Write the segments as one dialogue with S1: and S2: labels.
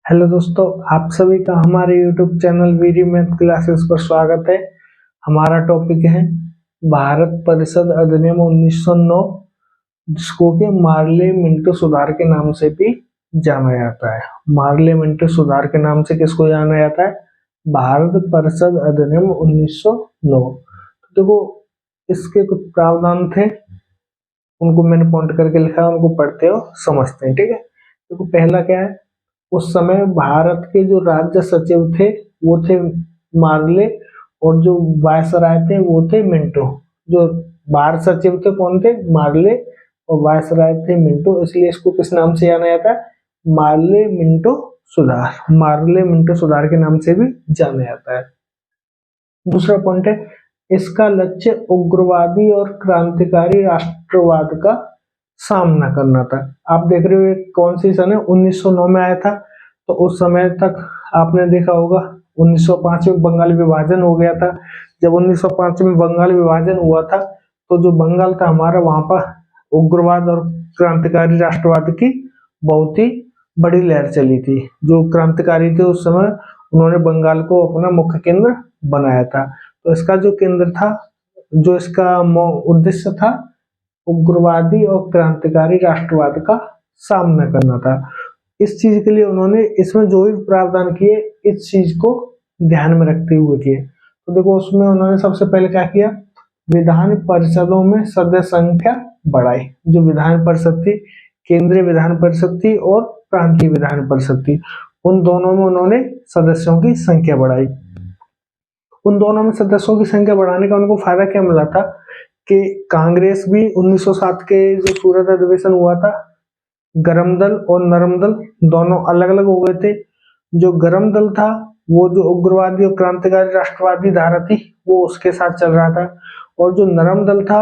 S1: Hello दोस्तों, आप सभी का हमारे YouTube channel Veeri math classes पर स्वागत है। हमारा टॉपिक है भारत परिषद अधिनियम 1909, जिसको कि मार्ले मिंटो सुधार के नाम से भी जाना जाता है। मार्ले मिंटो सुधार के नाम से किसको जाना जाता है? भारत परिषद अधिनियम 1909। तो देखो, इसके कुछ प्रावधान थे, उनको मैंने पॉइंट करके लिखा है, उनको पढ़ते हो समझते हैं। ठीक है, देखो पहला क्या है, उस समय भारत के जो राज्य सचिव थे वो थे मार्ले, और जो वायसराय थे वो थे मिंटो। जो भारत सचिव थे कौन थे? मार्ले, और वायसराय थे मिंटो। इसलिए इसको किस नाम से जाना जाता है? मार्ले मिंटो सुधार। मार्ले मिंटो सुधार के नाम से भी जाना जाता है। दूसरा पॉइंट है, इसका लक्ष्य उग्रवादी और क्रांतिकारी राष्ट्रवाद का सामना करना था। आप देख रहे हो कौन सी सन है? 1909 में आया था। तो उस समय तक आपने देखा होगा 1905 में बंगाल विभाजन हो गया था। जब 1905 में बंगाल विभाजन हुआ था तो जो बंगाल था हमारा, वहां पर उग्रवाद और क्रांतिकारी राष्ट्रवाद की बहुत ही बड़ी लहर चली थी। जो क्रांतिकारी थे उस समय उन्होंने बंगाल को अपना मुख्य केंद्र बनाया था। तो इसका जो केंद्र था, जो इसका उद्देश्य था, उग्रवादी और क्रांतिकारी राष्ट्रवाद का सामना करना था। इस चीज के लिए उन्होंने इसमें जो भी प्रावधान किए, इस चीज को ध्यान में रखते हुए किए। तो देखो, उसमें उन्होंने सबसे पहले क्या किया? विधान परिषदों में सदस्य संख्या बढ़ाई। जो विधान परिषद थी, केंद्रीय विधान परिषद थी और प्रांतीय विधान परिषद थी, उन दोनों में उन्होंने सदस्यों की संख्या बढ़ाई। उन दोनों में सदस्यों की संख्या बढ़ाने का उनको फायदा क्या मिला था कि कांग्रेस भी 1907 के जो सूरत अधिवेशन हुआ था, गरम दल और नरम दल दोनों अलग अलग हो गए थे। जो गरम दल था वो जो उग्रवादी और क्रांतिकारी राष्ट्रवादी धारा थी वो उसके साथ चल रहा था, और जो नरम दल था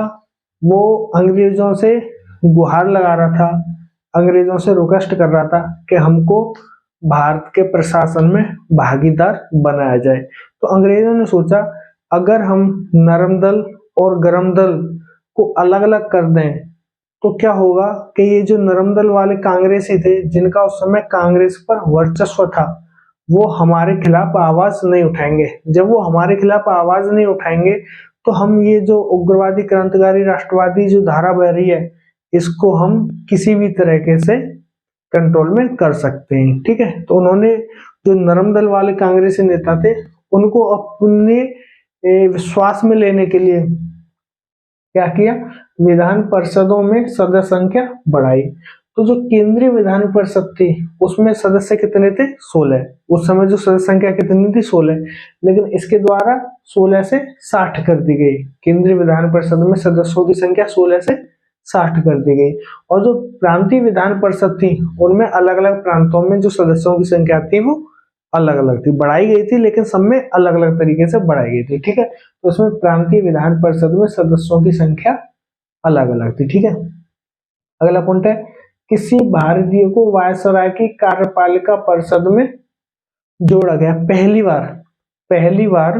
S1: वो अंग्रेजों से गुहार लगा रहा था, अंग्रेजों से रिक्वेस्ट कर रहा था कि हमको भारत के प्रशासन में भागीदार बनाया जाए। तो अंग्रेजों ने सोचा, अगर हम नरम दल और गरम दल को अलग अलग कर दें तो क्या होगा कि ये जो नरम दल वाले कांग्रेसी थे, जिनका उस समय कांग्रेस पर वर्चस्व था, वो हमारे खिलाफ आवाज नहीं उठाएंगे। जब वो हमारे खिलाफ आवाज नहीं उठाएंगे तो हम ये जो उग्रवादी क्रांतिकारी राष्ट्रवादी जो धारा बह रही है, इसको हम किसी भी तरीके से कंट्रोल में कर सकते हैं। ठीक है, तो उन्होंने जो नरम दल वाले कांग्रेसी नेता थे उनको अपने विश्वास में लेने के लिए क्या किया? विधान परिषदों में सदस्य संख्या बढ़ाई। तो जो केंद्रीय विधान परिषद थी उसमें सदस्य कितने थे? 16। उस समय जो सदस्य संख्या कितनी थी? 16। लेकिन इसके द्वारा 16 से 60 कर दी गई। केंद्रीय विधान परिषद में सदस्यों की संख्या 16 से 60 कर दी गई। और जो प्रांतीय विधान परिषद थी उनमें अलग अलग प्रांतों में जो सदस्यों की संख्या थी वो अलग अलग थी, बढ़ाई गई थी, लेकिन सब में अलग अलग तरीके से बढ़ाई गई थी। ठीक है, तो उसमें प्रांतीय विधान परिषद में सदस्यों की संख्या अलग अलग थी। ठीक है, अगला पॉइंट है, किसी भारतीय को वायसराय की कार्यपालिका परिषद में जोड़ा गया। पहली बार, पहली बार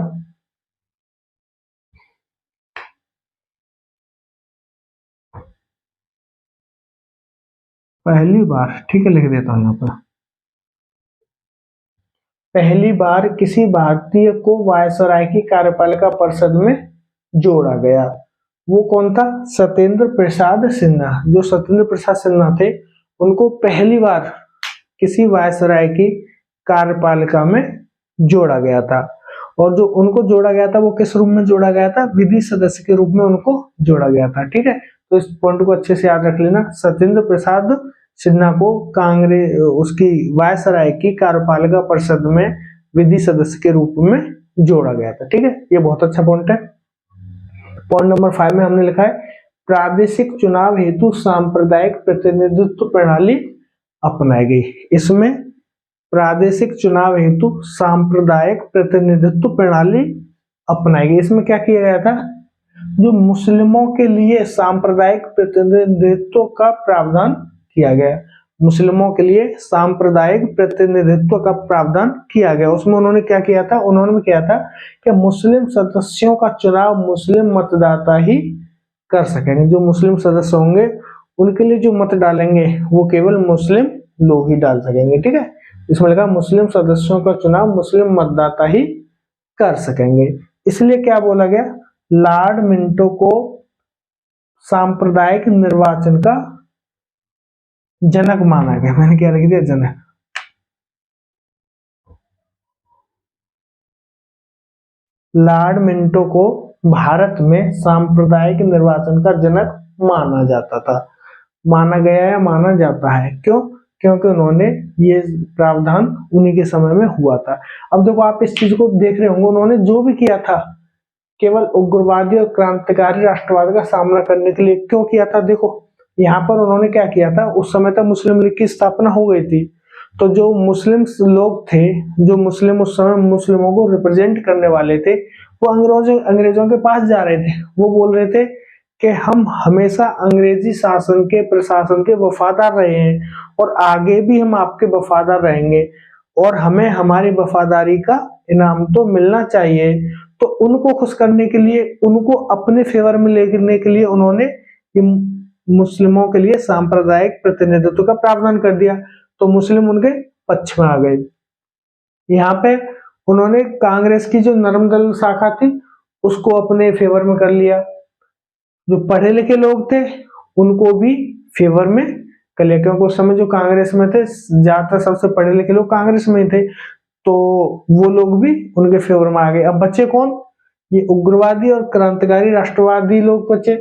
S1: पहली बार ठीक है, लिख देता हूं यहां पर। पहली बार किसी भारतीय को वायसराय की कार्यपालिका परिषद में जोड़ा गया। वो कौन था? सत्येंद्र प्रसाद सिन्हा। जो सत्येंद्र प्रसाद सिन्हा थे उनको पहली बार किसी वायसराय की कार्यपालिका में जोड़ा गया था। और जो उनको जोड़ा गया था वो किस रूप में जोड़ा गया था? विधि सदस्य के रूप में उनको जोड़ा गया था। ठीक है, तो इस पॉइंट को अच्छे से याद रख लेना। सत्येंद्र प्रसाद सिन्हा को कांग्रेस उसकी वायसराय की कार्यपालिका परिषद में विधि सदस्य के रूप में जोड़ा गया था। ठीक है, ये बहुत अच्छा पॉइंट है। पॉइंट नंबर 5 में हमने लिखा है, प्रादेशिक चुनाव हेतु सांप्रदायिक प्रतिनिधित्व प्रणाली अपनाई गई। इसमें प्रादेशिक चुनाव हेतु सांप्रदायिक प्रतिनिधित्व प्रणाली अपनाई गई। इसमें क्या किया गया था? जो मुस्लिमों के लिए सांप्रदायिक प्रतिनिधित्व का प्रावधान किया गया। मुस्लिमों के लिए सांप्रदायिक प्रतिनिधित्व का प्रावधान किया गया। उसमें उन्होंने क्या किया था? उन्होंने किया था कि मुस्लिम सदस्यों का चुनाव मुस्लिम मतदाता ही कर सकेंगे। जो मुस्लिम सदस्य होंगे उनके लिए जो मत डालेंगे वो केवल मुस्लिम लोग ही डाल सकेंगे। ठीक है, इसमें लिखा मुस्लिम सदस्यों का चुनाव मुस्लिम मतदाता ही कर सकेंगे। इसलिए क्या बोला गया, लॉर्ड मिंटो को सांप्रदायिक निर्वाचन का जनक माना गया। मैंने क्या लिख दिया, जनक। लॉर्ड मिंटो को भारत में सांप्रदायिक निर्वाचन का जनक माना जाता था, माना गया या माना जाता है। क्यों? क्योंकि उन्होंने ये प्रावधान उन्हीं के समय में हुआ था। अब देखो आप इस चीज को देख रहे होंगे, उन्होंने जो भी किया था केवल उग्रवादी और क्रांतिकारी राष्ट्रवाद का सामना करने के लिए। क्यों किया था? देखो यहाँ पर उन्होंने क्या किया था, उस समय तक मुस्लिम लीग की स्थापना हो गई थी, तो जो मुस्लिम लोग थे, जो मुस्लिम उस समय मुस्लिमों को रिप्रेजेंट करने वाले थे, वो अंग्रेजों के पास जा रहे थे। वो बोल रहे थे कि हम हमेशा अंग्रेजी शासन के प्रशासन के वफादार रहे हैं और आगे भी हम आपके वफादार रहेंगे और हमें हमारी वफादारी का इनाम तो मिलना चाहिए। तो उनको खुश करने के लिए, उनको अपने फेवर में लेने के लिए उन्होंने मुस्लिमों के लिए सांप्रदायिक प्रतिनिधित्व का प्रावधान कर दिया, तो मुस्लिम उनके पक्ष में आ गए। यहाँ पे उन्होंने कांग्रेस की जो नरम दल शाखा थी उसको अपने फेवर में कर लिया, जो पढ़े लिखे लोग थे उनको भी फेवर में कर लिया, क्योंकि उस समय जो कांग्रेस में थे ज्यादातर सबसे पढ़े लिखे लोग कांग्रेस में थे, तो वो लोग भी उनके फेवर में आ गए। अब बचे कौन? ये उग्रवादी और क्रांतिकारी राष्ट्रवादी लोग बचे।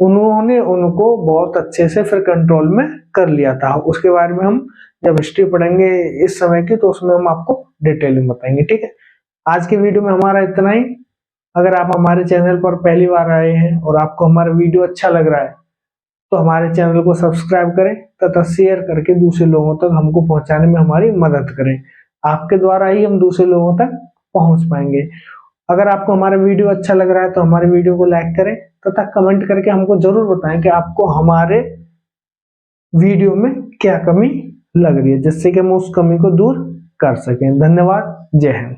S1: उन्होंने उनको बहुत अच्छे से फिर कंट्रोल में कर लिया था। उसके बारे में हम जब हिस्ट्री पढ़ेंगे इस समय की, तो उसमें हम आपको डिटेल में बताएंगे। ठीक है, आज के वीडियो में हमारा इतना ही। अगर आप हमारे चैनल पर पहली बार आए हैं और आपको हमारा वीडियो अच्छा लग रहा है तो हमारे चैनल को सब्सक्राइब करें तथा शेयर करके दूसरे लोगों तक हमको पहुंचाने में हमारी मदद करें। आपके द्वारा ही हम दूसरे लोगों तक पहुंच पाएंगे। अगर आपको हमारा वीडियो अच्छा लग रहा है तो हमारे वीडियो को लाइक करें तथा कमेंट करके हमको जरूर बताएं कि आपको हमारे वीडियो में क्या कमी लग रही है, जिससे कि हम उस कमी को दूर कर सकें। धन्यवाद। जय हिंद।